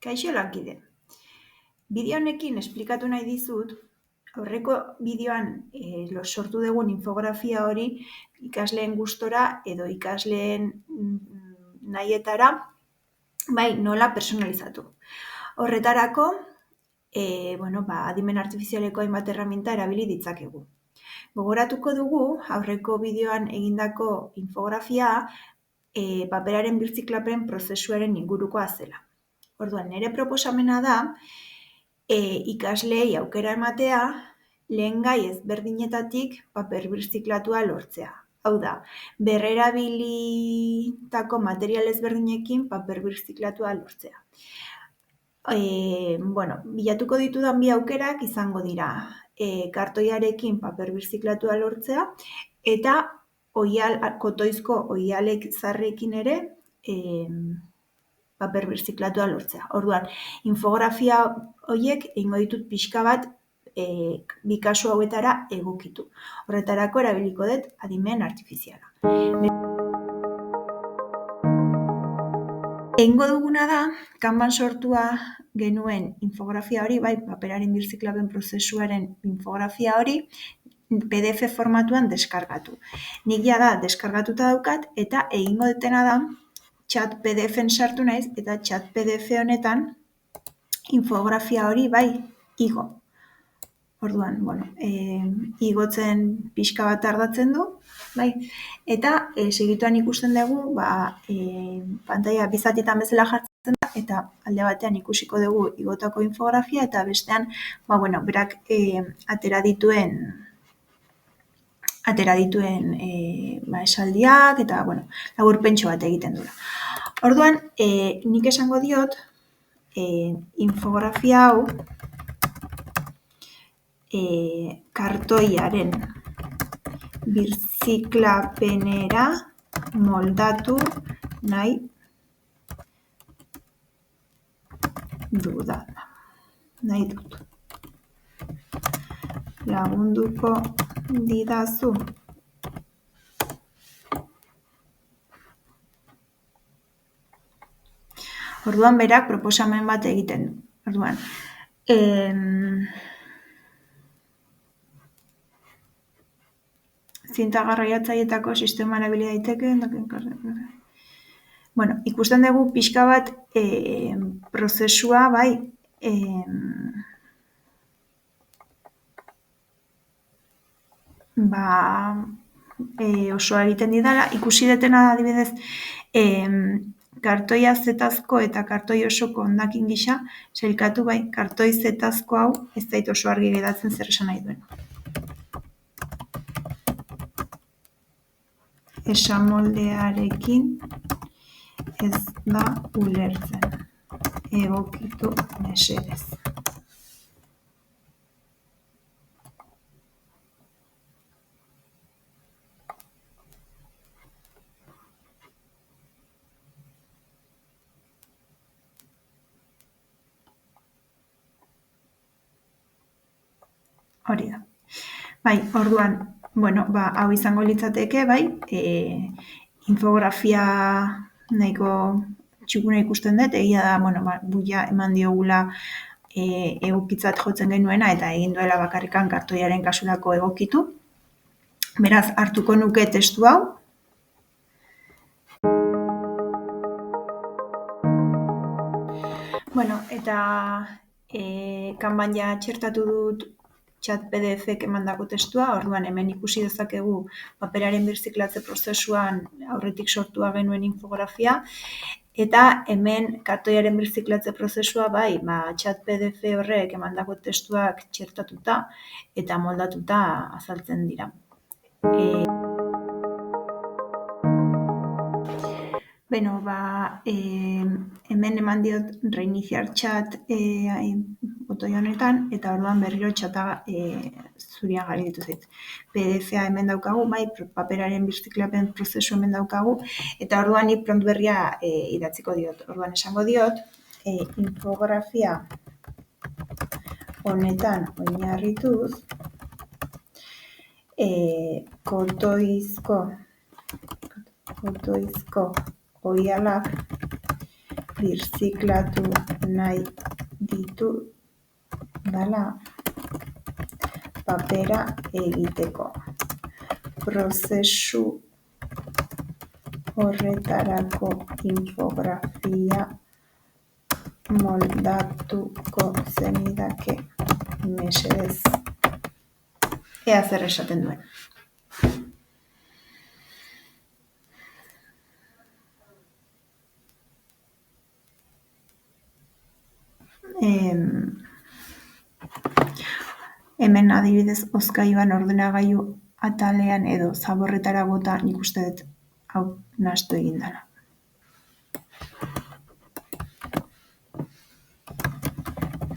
Kaixo lankide. Bideo honekin esplikatu nahi dizut, aurreko bideoan sortu dugun infografia hori ikasleen gustora edo ikasleen nahietara, bai, nola personalizatu. Horretarako, adimen artifizialeko hainbat erraminta erabili ditzakegu. Gogoratuko dugu, aurreko bideoan egindako infografia paperaren birziklapen prozesuaren ingurukoa zela. Orduan, nire proposamena da, ikasleei aukera ematea, lehen gai ezberdinetatik paper birziklatua lortzea. Hau da, berrerabilitako material ezberdinekin paper birziklatua lortzea. Bilatuko ditudan bi aukerak izango dira kartoiarekin paper birziklatua lortzea eta kotoizko oihalek zarrekin ere paper birziklatua lortzea. Orduan, infografia horiek egingo ditut pixka bat bi kasu hauetara egokitu. Horretarako erabiliko dut adimen artifiziala. Egingo duguna da, Canvan sortua genuen infografia hori, bai, paperaren birziklapen prozesuaren infografia hori, PDF formatuan deskargatu. Nik jada deskargatuta daukat eta egingo dutena da, chat PDF-en sartu naiz eta chat PDF honetan infografia hori bai igo. Orduan, igotzen pixka bat tardatzen du, bai, eta segituan ikusten dugu, pantalla bizatietan bezala jartzen da eta alde batean ikusiko dugu igotako infografia eta bestean, berak atera dituen esaldiak eta, laburpentxo bat egiten dula. Orduan, nik esango diot, infografia hau kartoiaren birziklapenera moldatu nahi dut. Lagunduko didazu. Orduan berak proposamen bat egiten du. Orduan, zinta garraiatzaileetako sistema erabili daiteke. Ikusten dugu pixka bat prozesua, bai, osoa egiten didala. Ikusi detena adibidez, kartoia zetazko eta kartoi osoko hondakin gisa, sailkatu bai, kartoi zetazko hau ez zait oso argi geratzen zer esan nahi duen. Esamoldearekin ez da ulertzen. Egokitu mesedez. Hori da. Bai, orduan, hau izango litzateke, bai, infografia nahiko txukuna ikusten dut, egia da, buia eman diogula egokitzat jotzen genuena eta egin duela bakarrikan kartoiaren kasurako egokitu. Beraz, hartuko nuke testu hau. Eta Canvan ja txertatu dut chat PDF-ek emandako testua, orduan hemen ikusi dezakegu paperaren birziklatze prozesuan aurretik sortua genuen infografia, eta hemen kartoiaren birziklatze prozesua bai, chat PDF horrek emandako testuak txertatuta eta moldatuta azaltzen dira. Hemen eman diot reiniciar chat botoi honetan, eta orduan berriro txata zurian jarri dituzet. PDF-a hemen daukagu, bai, paperaren birziklapen prozesu hemen daukagu, eta orduan ni prompt berria idatziko diot. Orduan esango diot, infografia honetan oinarrituz, kotoizko oihalak birziklatu nahi ditu dala papera egiteko. Prozesu horretarako infografia moldatuko zenidake mesedez. Ea zer esaten duen. Hemen adibidez hozkailuan ordenagailu atalean edo zaborretara bota, nik uste dut hau nahastu egin dela.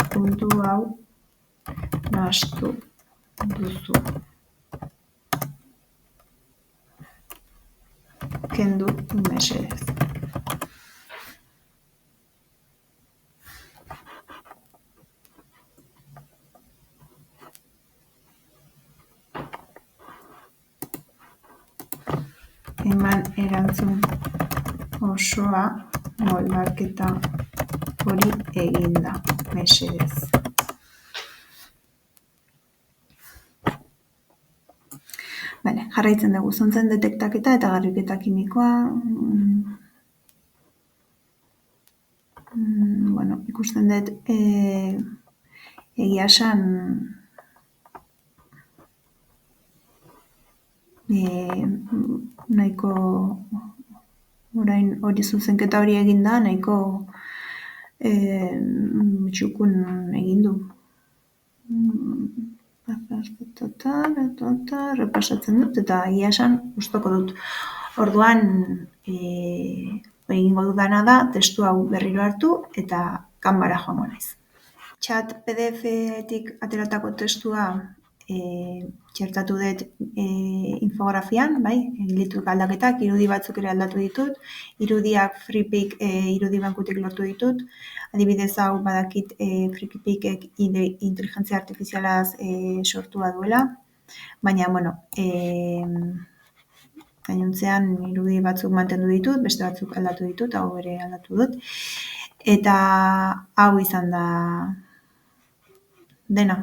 Puntu hau nahastu duzu. Kendu mesedez. Eman erantzun osoa moldaketa hori eginda, mesedez. Bale, jarraitzen dugu zontzen detektaketa eta garbiketa kimikoa. Bueno, ikusten dut egia esan nahiko orain hori zuzenketa hori egin da, nahiko txukun egin du. Repasatzen dut eta egia esan gustoko dut. Orduan egingo dudana da testu hau berriro hartu eta kanbara joango naiz. Chat PDF-tik ateratako testua txertatu dut infografian, bai, egin ditut aldaketak, irudi batzuk ere aldatu ditut, irudiak FreePik irudi bankutik lortu ditut, adibidez hau badakit FreePikek inteligentzia artifizialaz sortua duela, baina, bueno, gainontzean irudi batzuk mantendu ditut, beste batzuk aldatu ditut, hau ere aldatu dut, eta hau izan da dena.